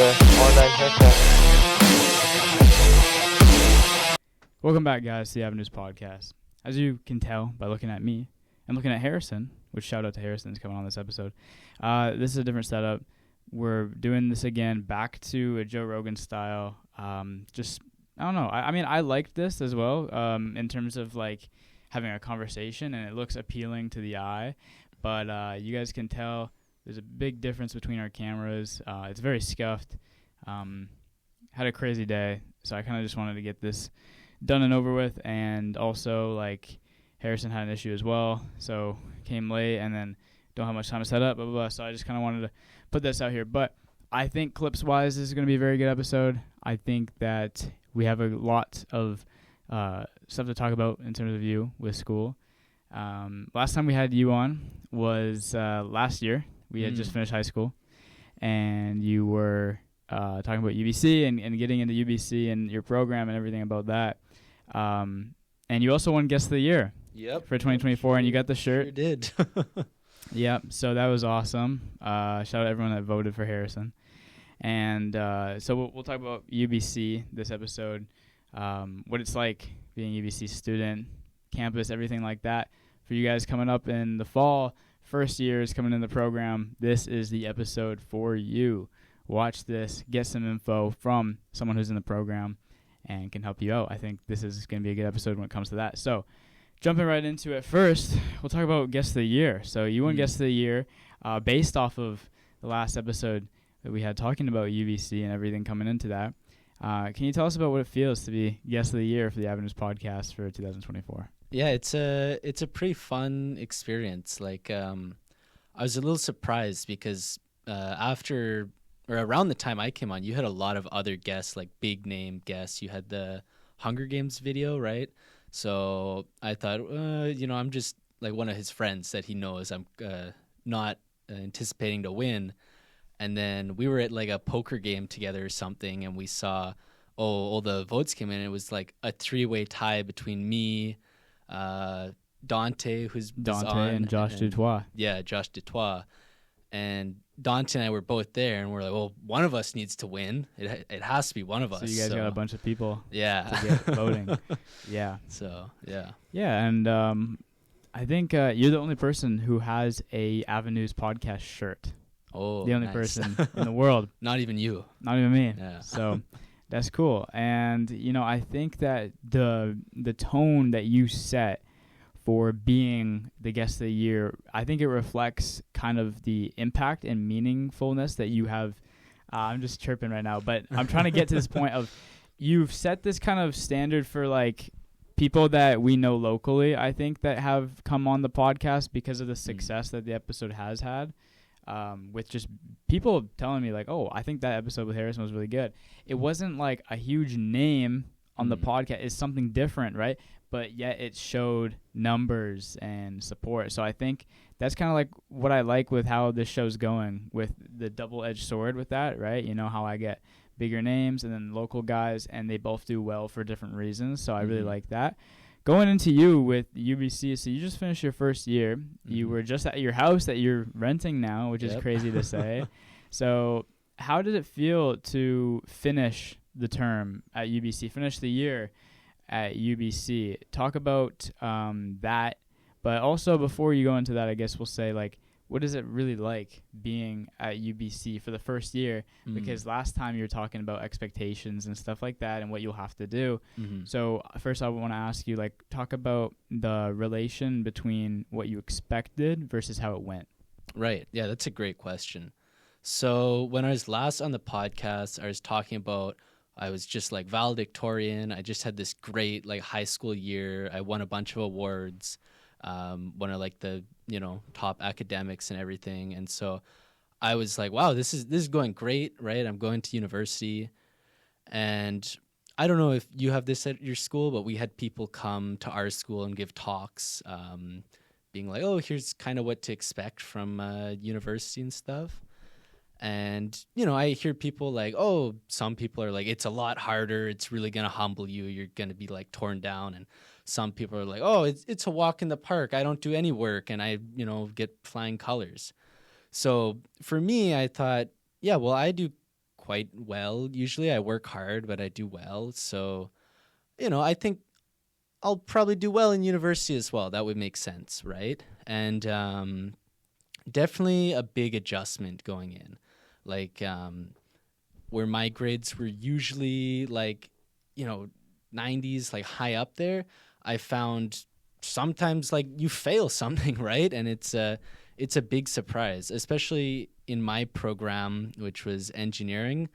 online haircut. Welcome back, guys, to the Avenues Podcast. As you can tell by looking at me and looking at Harrison, which shout out to Harrison who's coming on this episode, this is a different setup. We're doing this again back to a Joe Rogan style. I don't know. I mean, I liked this as well in terms of like having a conversation, and it looks appealing to the eye. But you guys can tell there's a big difference between our cameras. It's very scuffed. Had a crazy day, so I kind of just wanted to get this done and over with. And also, like, Harrison had an issue as well, so came late and then don't have much time to set up, blah, blah, blah. So I just kind of wanted to put this out here. But I think clips-wise, this is going to be a very good episode. I think that we have a lot of stuff to talk about in terms of you with school. Last time we had you on was last year. We had just finished high school, and you were talking about UBC and getting into UBC and your program and everything about that. And you also won Guest of the Year for 2024, and you got the shirt. Sure did. Yep, so that was awesome. Shout out to everyone that voted for Harrison. And so we'll talk about UBC this episode, what it's like being a UBC student, campus, everything like that. For you guys coming up in the fall, first years coming in the program, this is the episode for you. Watch this, get some info from someone who's in the program and can help you out. I think this is going to be a good episode when it comes to that. So jumping right into it first, we'll talk about Guest of the Year. So you won Guest of the Year based off of the last episode that we had talking about UBC and everything coming into that. Can you tell us about what it feels to be Guest of the Year for the Avenues Podcast for 2024? Yeah, it's a pretty fun experience. Like, I was a little surprised because after or around the time I came on, you had a lot of other guests, like big name guests. You had the Hunger Games video, right? So I thought, I'm just like one of his friends that he knows. I'm not anticipating to win. And then we were at like a poker game together or something, and we saw, all the votes came in. It was like a 3-way tie between me, Dante, and Josh Dutois. Yeah, Josh Dutois. And Dante and I were both there, and we're like, well, one of us needs to win. It has to be one of us. So you guys got a bunch of people to get voting. Yeah. So, yeah. Yeah, and I think you're the only person who has a Avenues Podcast shirt. Oh, the only nice. person in the world. Not even you. Not even me. Yeah. So that's cool. And, I think that the tone that you set for being the Guest of the Year, I think it reflects kind of the impact and meaningfulness that you have. I'm just chirping right now, but I'm trying to get to this point of you've set this kind of standard for like people that we know locally, I think, that have come on the podcast because of the success that the episode has had. With just people telling me like, oh, I think that episode with Harrison was really good. It wasn't like a huge name on the podcast. It's something different, right? But yet it showed numbers and support. So I think that's kind of like what I like with how this show's going, with the double-edged sword with that, right? You know how I get bigger names and then local guys, and they both do well for different reasons. So I really like that. Going into you with UBC, so you just finished your first year. You were just at your house that you're renting now, which is crazy to say. So how did it feel to finish the term at UBC, finish the year at UBC? Talk about that. But also before you go into that, I guess we'll say, like, what is it really like being at UBC for the first year? Because last time you were talking about expectations and stuff like that and what you'll have to do. So first I want to ask you, like, talk about the relation between what you expected versus how it went. Right. Yeah, that's a great question. So when I was last on the podcast, I was talking about I was just like valedictorian. I just had this great like high school year. I won a bunch of awards, one of like the top academics and everything. And so I was like, wow, this is going great, right? I'm going to university. And I don't know if you have this at your school, but we had people come to our school and give talks, being like, oh, here's kind of what to expect from university and stuff. And, I hear people like, oh, some people are like, it's a lot harder. It's really going to humble you. You're going to be like torn down. And some people are like, oh, it's a walk in the park. I don't do any work and I, get flying colors. So for me, I thought, yeah, well, I do quite well. Usually I work hard, but I do well. So, I think I'll probably do well in university as well. That would make sense, right? And definitely a big adjustment going in. Like, where my grades were usually like, 90s, like high up there, I found sometimes like you fail something, right? And it's a big surprise, especially in my program, which was engineering.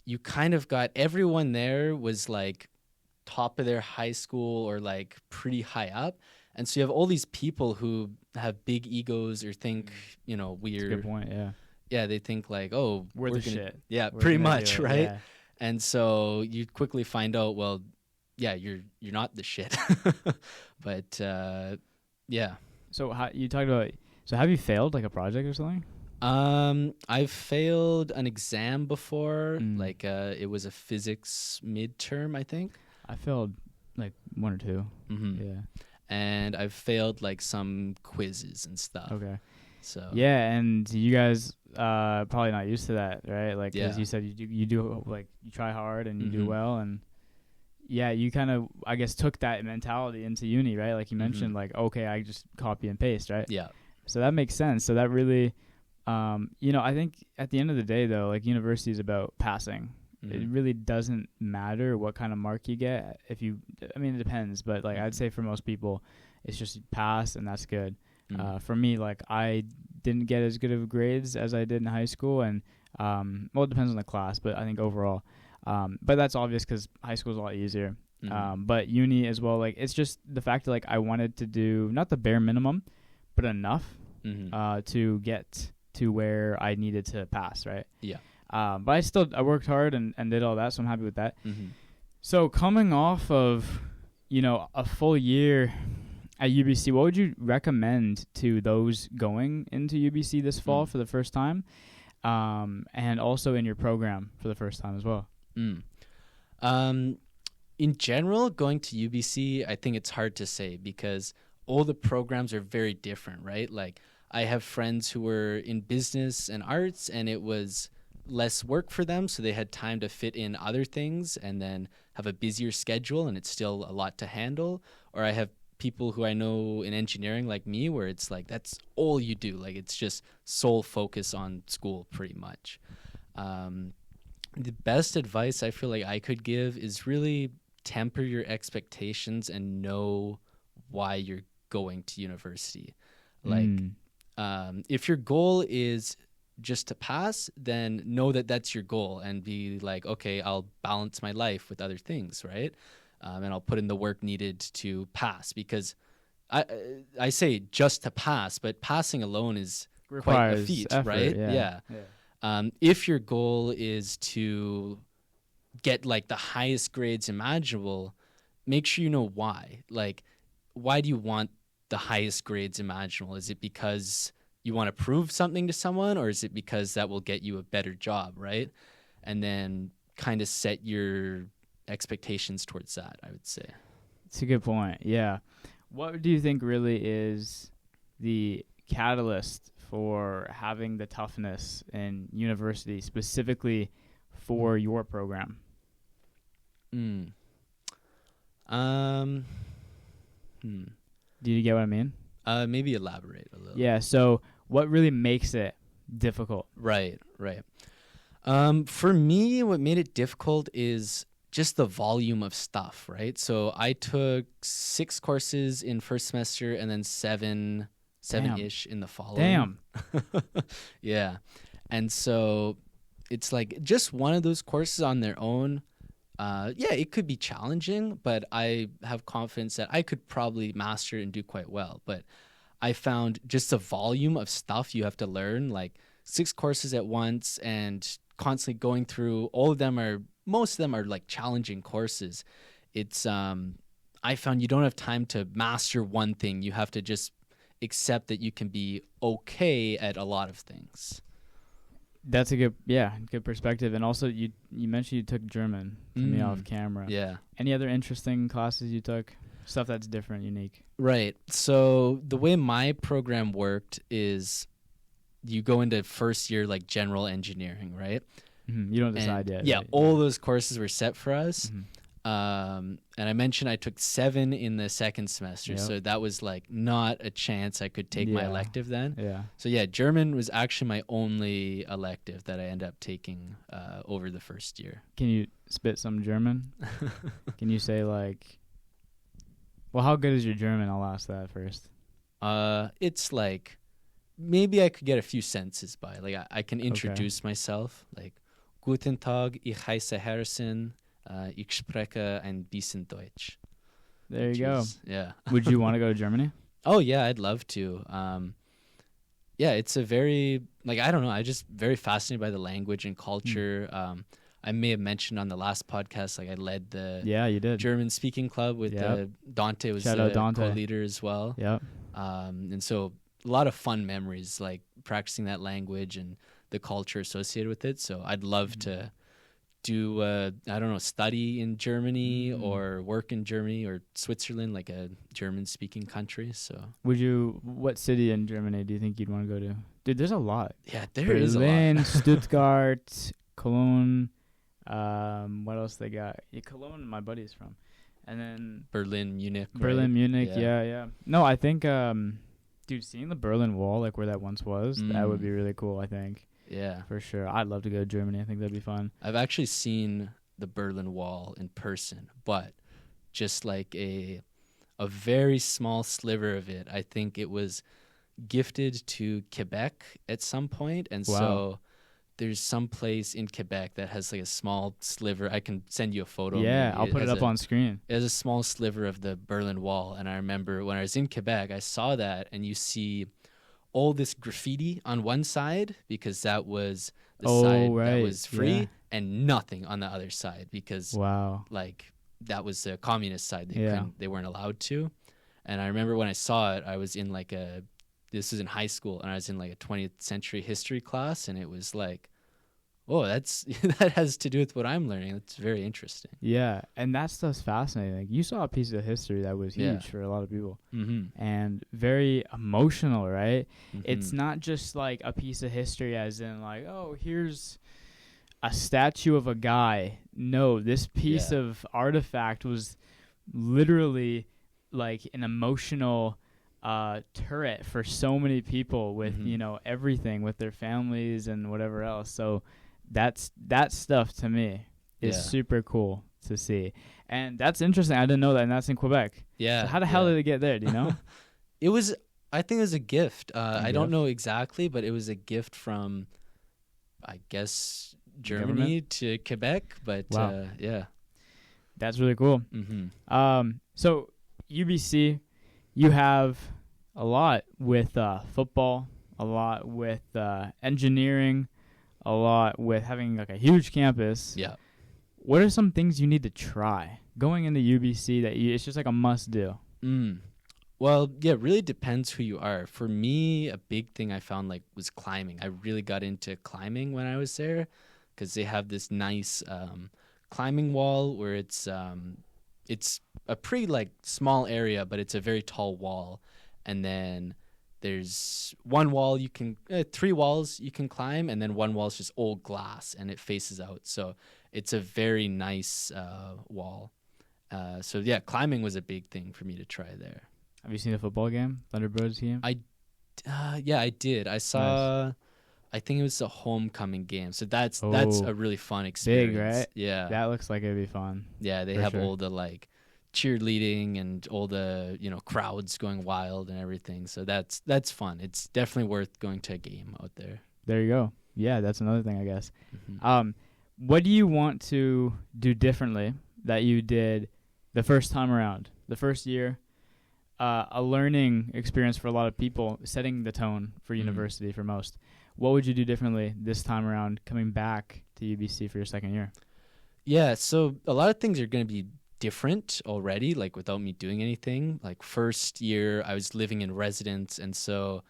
You kind of got everyone there was like top of their high school or like pretty high up. And so you have all these people who have big egos or think, weird. That's a good point, yeah. Yeah, they think like, oh, we're the shit. Yeah, We're pretty gonna much, do it, right? yeah. And so you quickly find out, well, yeah, you're not the shit. But yeah. So you talked about, so have you failed like a project or something? I've failed an exam before. Mm. Like it was a physics midterm, I think. I failed like 1 or 2. Mm-hmm. Yeah. And I've failed like some quizzes and stuff. Okay. So yeah, and you guys probably not used to that, right? Like, Yeah. as you said, you do like you try hard and you do Mhm. well, and yeah, you kind of I guess took that mentality into uni, right? Like you mentioned, like okay, I just copy and paste, right? yeah. So that makes sense. So that really, I think at the end of the day, though, like university is about passing. It Mhm. really doesn't matter what kind of mark you get. It depends, but like I'd say for most people, it's just you pass and that's good. Mhm. For me, like I didn't get as good of grades as I did in high school, and it depends on the class, but I think overall, but that's obvious because high school is a lot easier. Mhm. But uni as well, like it's just the fact that like I wanted to do not the bare minimum, but enough Mhm. to get to where I needed to pass, right? Yeah. But I worked hard and did all that, so I'm happy with that. Mhm. So coming off of, a full year at UBC, what would you recommend to those going into UBC this fall for the first time, and also in your program for the first time as well? In general, going to UBC, I think it's hard to say because all the programs are very different, right? Like I have friends who were in business and arts, and it was less work for them, so they had time to fit in other things and then have a busier schedule, and it's still a lot to handle. Or I have people who I know in engineering like me where it's like that's all you do, like it's just sole focus on school pretty much. The best advice I feel like I could give is really temper your expectations and know why you're going to university. Like if your goal is just to pass, then know that that's your goal and be like, okay, I'll balance my life with other things, right? And I'll put in the work needed to pass, because I say just to pass, but passing alone is quite a feat, effort, right? Yeah. If your goal is to get like the highest grades imaginable, make sure you know why. Like, why do you want the highest grades imaginable? Is it because you want to prove something to someone, or is it because that will get you a better job, right? And then kind of set your expectations towards that, I would say. It's a good point. Yeah. What do you think really is the catalyst for having the toughness in university, specifically for your program? Do you get what I mean? Maybe elaborate a little. Yeah, so what really makes it difficult? Right. For me, what made it difficult is just the volume of stuff, right? So I took 6 courses in first semester and then seven-ish in the following. Damn. Yeah. And so it's like just one of those courses on their own, it could be challenging, but I have confidence that I could probably master it and do quite well. But I found just the volume of stuff you have to learn, like 6 courses at once and constantly going through, most of them are like challenging courses. It's, I found you don't have time to master one thing. You have to just accept that you can be okay at a lot of things. That's a good perspective. And also, you mentioned you took German for me off camera. Yeah. Any other interesting classes you took? Stuff that's different, unique. Right. So the way my program worked is you go into first year like general engineering, right? You don't decide yet. Yeah, right? all those courses were set for us. Mhm. And I mentioned I took 7 in the second semester, Yep. so that was like not a chance I could take my Yeah. elective then. Yeah. So yeah, German was actually my only elective that I ended up taking over the first year. Can you spit some German? Can you say like, well, how good is your German? I'll ask that first. It's like maybe I could get a few sentences by. Like I can introduce myself, like Guten Tag, ich heiße Harrison, ich spreche ein bisschen Deutsch. There you go. Yeah. Would you want to go to Germany? Oh yeah, I'd love to. Yeah, it's a very like I don't know. I just very fascinated by the language and culture. I may have mentioned on the last podcast, like I led the Yeah, you did. German speaking club with Dante was Shout the out Dante. co-leader as well. Yep. And so a lot of fun memories, like practicing that language and the culture associated with it. So I'd love to do, I don't know, study in Germany or work in Germany or Switzerland, like a German-speaking country. So What city in Germany do you think you'd want to go to? Dude, there's a lot. yeah, there is a lot. Berlin, Stuttgart, Cologne. What else they got? Yeah, Cologne, my buddy's from. And then Berlin, Munich. Berlin, right? Munich. Yeah. No, I think, dude, seeing the Berlin Wall, like where that once was, that would be really cool, I think. Yeah. For sure. I'd love to go to Germany. I think that'd be fun. I've actually seen the Berlin Wall in person, but just like a very small sliver of it. I think it was gifted to Quebec at some point, and so there's some place in Quebec that has like a small sliver. I can send you a photo. Yeah, maybe. I'll put it up on screen. It has a small sliver of the Berlin Wall, and I remember when I was in Quebec, I saw that, and you see all this graffiti on one side because that was the side that was free, and nothing on the other side because like that was the communist side. They weren't allowed to. And I remember when I saw it, I was in like this was in high school, and I was in like a 20th century history class, and it was like, oh, that has to do with what I'm learning. That's very interesting. Yeah, and that stuff's fascinating. Like, you saw a piece of history that was huge for a lot of people, and very emotional, right? It's not just like a piece of history as in like, oh, here's a statue of a guy. No, this piece of artifact was literally like an emotional turret for so many people with, everything with their families and whatever else. So that stuff to me is super cool to see. And that's interesting. I didn't know that, and that's in Quebec. Yeah. So how the hell did it get there? Do you know? I think it was a gift. I don't know exactly, but it was a gift from, I guess, Germany to Quebec. But yeah. That's really cool. So UBC, you have a lot with football, a lot with engineering, a lot with having like a huge campus. Yeah. What are some things you need to try going into UBC that it's just like a must do? Well, yeah, it really depends who you are. For me, a big thing I found was climbing. I really got into climbing when I was there because they have this nice climbing wall where it's a pretty like small area, but it's a very tall wall. And then there's one wall you can, 3 walls you can climb, and then one wall is just old glass and it faces out. So it's a very nice wall. So yeah, climbing was a big thing for me to try there. Have you seen a football game, Thunderbirds game? Yeah, I did. I saw. Nice. I think it was a homecoming game. So that's a really fun experience. Big, right? Yeah. That looks like it'd be fun. Yeah, they have all the like cheerleading and all the crowds going wild and everything. So that's fun. It's definitely worth going to a game out there. There you go. Yeah, that's another thing, I guess. What do you want to do differently that you did the first time around, the first year? A learning experience for a lot of people, setting the tone for university for most. What would you do differently this time around coming back to UBC for your second year? Yeah, so a lot of things are going to be different already, like without me doing anything. Like first year, I was living in residence, and so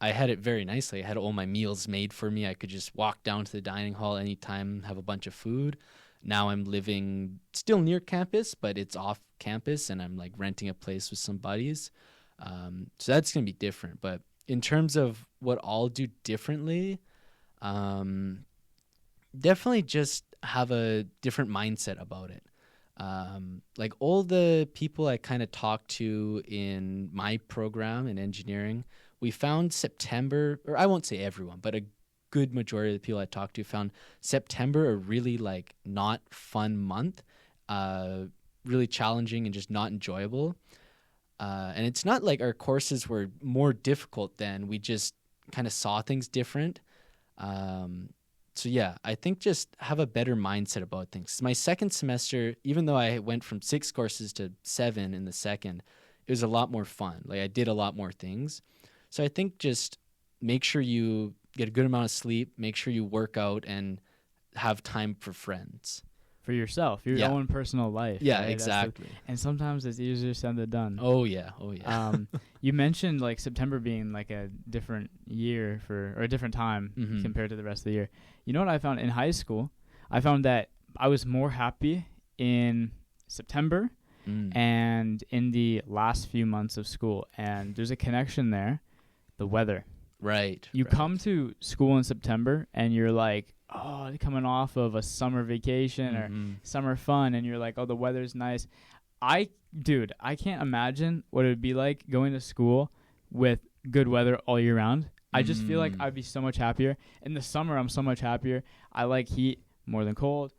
I had it very nicely. I had all my meals made for me. I could just walk down to the dining hall anytime, have a bunch of food. Now I'm living still near campus, but it's off campus, and I'm like renting a place with some buddies. So that's going to be different. But in terms of what I'll do differently, Definitely just have a different mindset about it. Like all the people I kind of talked to in my program in engineering, we found September, or I won't say everyone, but a good majority of the people I talked to found September a really like not fun month, really challenging and just not enjoyable. And it's not like our courses were more difficult then. We just kind of saw things different. So yeah, I think just have a better mindset about things. My second semester, even though I went from 6 courses to 7 in the second, it was a lot more fun. Like I did a lot more things. So I think just make sure you get a good amount of sleep, make sure you work out and have time for friends. For yourself, your own personal life. Yeah, right? exactly. And sometimes it's easier said than done. Oh yeah. You mentioned like September being like a different year or a different time Mhm. compared to the rest of the year. You know what I found in high school? I found that I was more happy in September and in the last few months of school. And there's a connection there, the weather. Right. You come to school in September and you're like, oh, coming off of a summer vacation or summer fun, and you're like, oh, the weather's nice. Dude, I can't imagine what it would be like going to school with good weather all year round. I just feel like I'd be so much happier. In the summer, I'm so much happier. I like heat more than cold.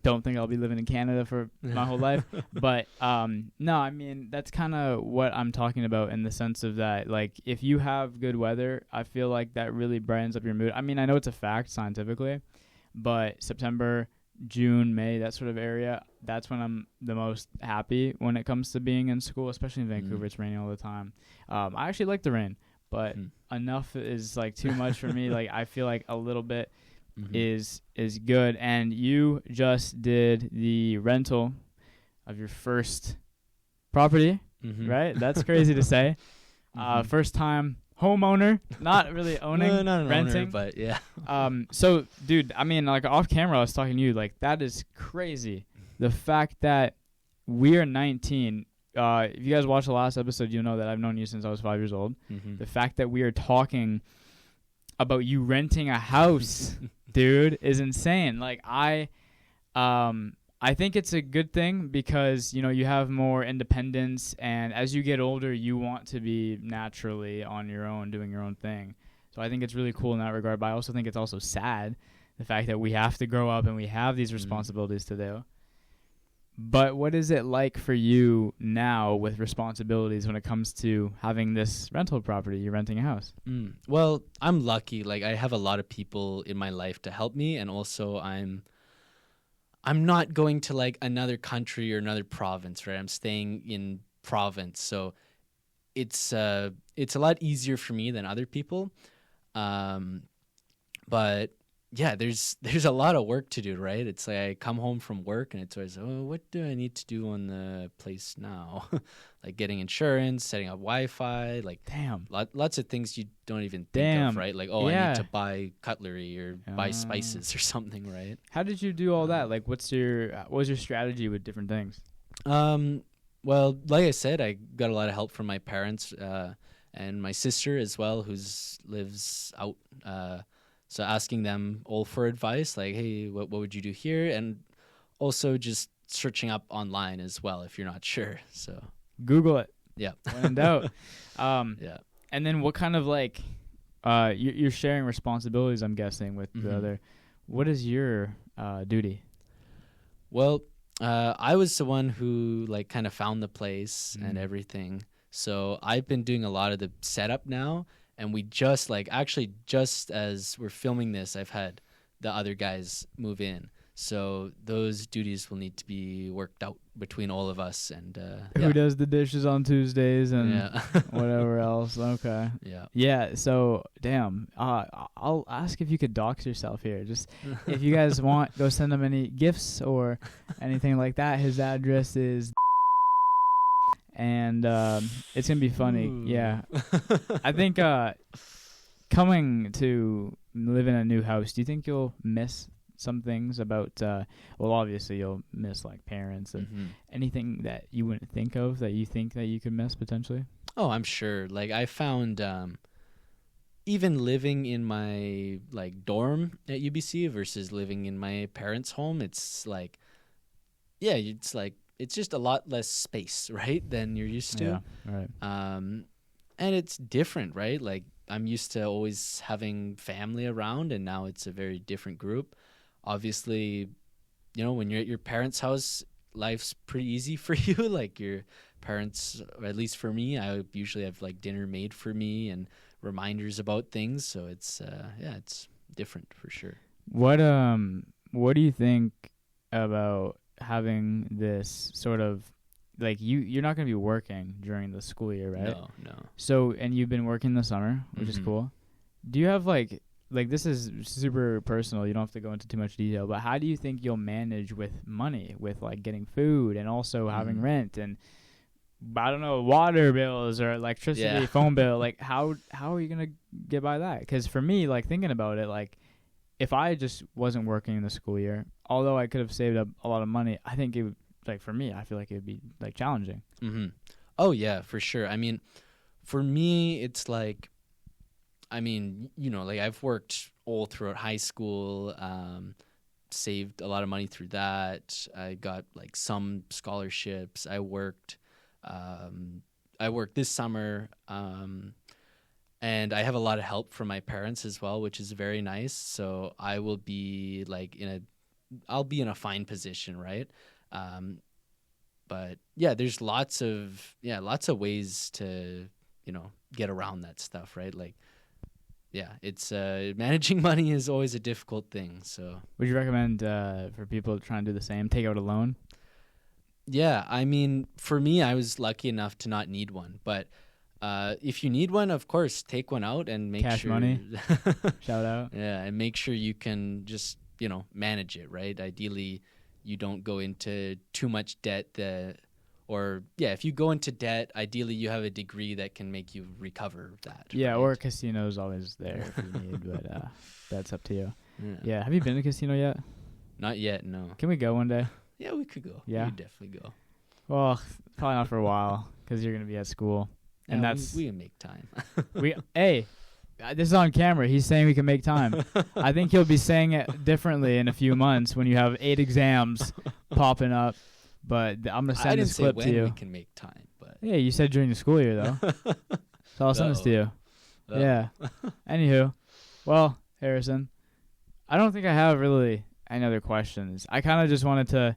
Don't think I'll be living in Canada for my whole life. But no, I mean, that's kind of what I'm talking about in the sense of that, like, if you have good weather, I feel like that really brightens up your mood. I mean, I know it's a fact scientifically, but September, June, May, that sort of area, that's when I'm the most happy when it comes to being in school, especially in Vancouver. It's raining all the time. I actually like the rain, but enough is like too much for me. Like, I feel like a little bit is good. And you just did the rental of your first property, right? That's crazy to say. First time homeowner, not really owning, no, not an renting, owner, but yeah. So dude, I mean, like, off camera I was talking to you, like, that is crazy. The fact that we are 19, if you guys watched the last episode, you know that I've known you since I was 5 years old. The fact that we are talking about you renting a house, dude, is insane. Like, I think it's a good thing because, you know, you have more independence, and as you get older, you want to be naturally on your own, doing your own thing. So I think it's really cool in that regard, but I also think it's also sad, the fact that we have to grow up and we have these responsibilities to do. But what is it like for you now with responsibilities when it comes to having this rental property? You're renting a house. Well, I'm lucky. Like, I have a lot of people in my life to help me, and also I'm not going to like another country or another province, right? I'm staying in province, so it's a lot easier for me than other people. But yeah, there's a lot of work to do, right? It's like I come home from work and it's always, oh, what do I need to do on the place now? Like getting insurance, setting up Wi-Fi, like lots of things you don't even think of, right? Like, I need to buy cutlery or buy spices or something, right? How did you do all that? Like, what was your strategy with different things? Well, like I said, I got a lot of help from my parents and my sister as well, who lives out. So asking them all for advice, like, hey, what would you do here? And also just searching up online as well if you're not sure. So Google it. Yeah. When in doubt. Yeah. And then what kind of, like, you're sharing responsibilities, I'm guessing, with the other. What is your duty? Well, I was the one who, like, kind of found the place and everything. So I've been doing a lot of the setup now. And we just, like, actually just as we're filming this, I've had the other guys move in. So those duties will need to be worked out between all of us. And who does the dishes on Tuesdays and whatever else? Okay. Yeah. Yeah. So, damn. I'll ask if you could dox yourself here. Just if you guys want, go send him any gifts or anything like that. His address is... And it's going to be funny. Ooh. Yeah. I think coming to live in a new house, do you think you'll miss some things about, well, obviously you'll miss, like, parents and anything that you wouldn't think of that you think that you could miss potentially? Oh, I'm sure. Like, I found even living in my like dorm at UBC versus living in my parents' home, it's like, yeah, it's just a lot less space, right, than you're used to. Yeah, right. And it's different, right? Like I'm used to always having family around, and now it's a very different group. Obviously, when you're at your parents' house, life's pretty easy for you. Like your parents, or at least for me, I usually have like dinner made for me and reminders about things. So it's it's different for sure. What do you think about having this sort of, like, you're not going to be working during the school year, right? No. So, and you've been working this summer, which is cool. Do you have like this is super personal, you don't have to go into too much detail, but how do you think you'll manage with money, with like getting food and also having rent and, I don't know, water bills or electricity, phone bill? Like how are you going to get by that? Because for me, like thinking about it, like if I just wasn't working in the school year, although I could have saved up a lot of money, I think it would, like for me, I feel like it would be like challenging. Oh yeah, for sure. I mean, for me, it's like, like I've worked all throughout high school, saved a lot of money through that. I got like some scholarships. I worked this summer, and I have a lot of help from my parents as well, which is very nice. So I will be like I'll be in a fine position, right? But yeah, there's lots of ways to, get around that stuff, right? Like, yeah, it's managing money is always a difficult thing. So would you recommend for people trying to do the same, take out a loan? Yeah, I mean, for me, I was lucky enough to not need one. But if you need one, of course, take one out and make cash sure. money. Shout out. Yeah, and make sure you can just manage it, right? Ideally, you don't go into too much debt if you go into debt, ideally you have a degree that can make you recover that. Yeah, right? or a casino's always there if you need, but that's up to you. Yeah. Have you been to a casino yet? Not yet, no. Can we go one day? Yeah, we could go. Yeah? We could definitely go. Well, probably not for a while because you're going to be at school. And we can make time. This is on camera. He's saying we can make time. I think he'll be saying it differently in a few months when you have 8 exams popping up. But I'm going to send this clip to you. I didn't say when we can make time. But yeah, you said during the school year, though. So I'll send this to you. Yeah. Anywho. Well, Harrison, I don't think I have really any other questions. I kind of just wanted to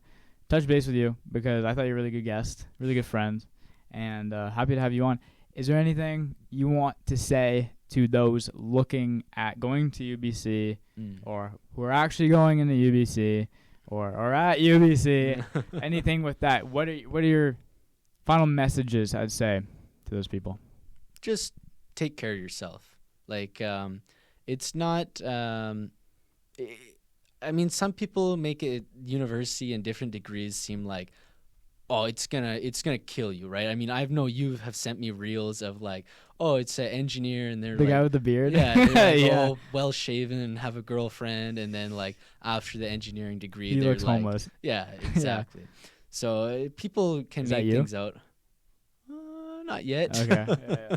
touch base with you because I thought you were a really good guest, really good friend, and happy to have you on. Is there anything you want to say to those looking at going to UBC or who are actually going into UBC or at UBC? Anything with that? What are your final messages, I'd say, to those people? Just take care of yourself. Like, it's not... some people make it university and different degrees seem like, oh, it's gonna kill you, right? I mean, you have sent me reels of like, oh, it's an engineer and they're the guy with the beard. Yeah, they're like, yeah. all well shaven and have a girlfriend, and then like after the engineering degree, he they're looks like, homeless. Yeah, exactly. Yeah. So people can make things out. Not yet. Okay. Yeah.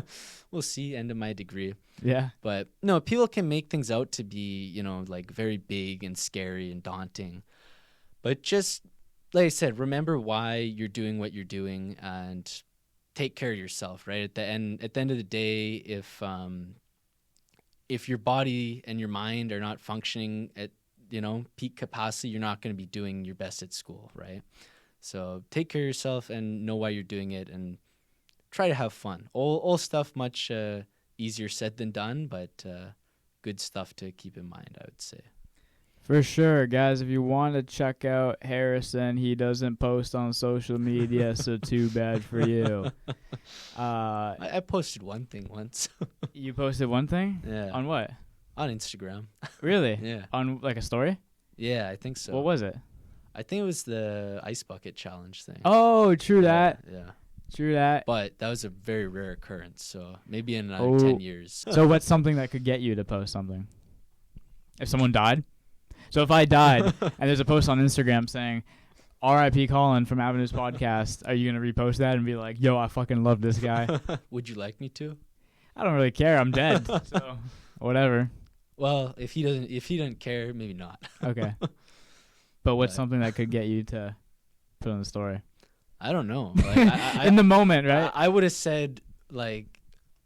We'll see. End of my degree. Yeah. But no, people can make things out to be, like very big and scary and daunting. But just, like I said, remember why you're doing what you're doing and take care of yourself, right? At the end of the day, if your body and your mind are not functioning at, peak capacity, you're not going to be doing your best at school, right? So take care of yourself and know why you're doing it and try to have fun. All stuff much easier said than done, but good stuff to keep in mind, I would say. For sure, guys. If you want to check out Harrison, he doesn't post on social media, so too bad for you. I posted one thing once. You posted one thing? Yeah. On what? On Instagram. Really? Yeah. On like a story? Yeah, I think so. What was it? I think it was the ice bucket challenge thing. Oh, true that. Yeah. True that. But that was a very rare occurrence, so maybe in another 10 years. So what's something that could get you to post something? If someone died? So if I died and there's a post on Instagram saying, R.I.P. Colin from Avenues Podcast, are you going to repost that and be like, yo, I fucking love this guy? Would you like me to? I don't really care. I'm dead. So whatever. Well, if he doesn't care, maybe not. Okay. But what's But- something that could get you to put on the story? I don't know. Like, I In the moment, right? I would have said like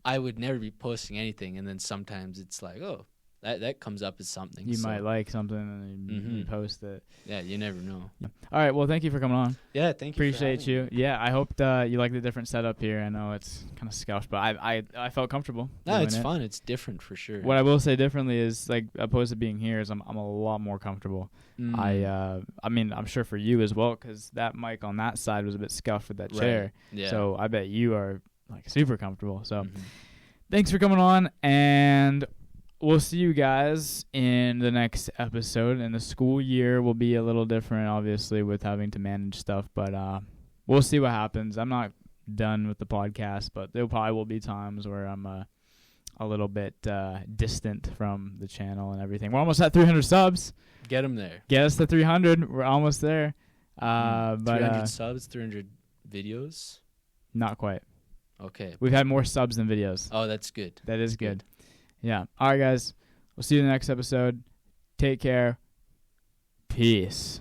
I would never be posting anything, and then sometimes it's like, oh, that comes up as something. You so, might like something and you Mhm. repost it. Yeah, you never know. All right. Well, thank you for coming on. Yeah, thank you. for Appreciate having you. me. Yeah, I hope you like the different setup here. I know it's kind of scoused, but I felt comfortable. No, doing it's it. fun. It's different for sure. What I will say differently is, like, opposed to being here, is I'm a lot more comfortable. Mm. I mean, I'm sure for you as well, because that mic on that side was a bit scuffed with that Right. chair. Yeah. So I bet you are like super comfortable. So Mhm. thanks for coming on, and we'll see you guys in the next episode. And the school year will be a little different, obviously, with having to manage stuff, but we'll see what happens. I'm not done with the podcast, but there probably will be times where I'm a little bit distant from the channel and everything. We're almost at 300 subs. Get them there. Get us to 300. We're almost there. But 300 subs, 300 videos. not quite. Okay. We've had more subs than videos. Oh, that's good. That is That's good. Yeah. All right, guys. We'll see you in the next episode. Take care. Peace.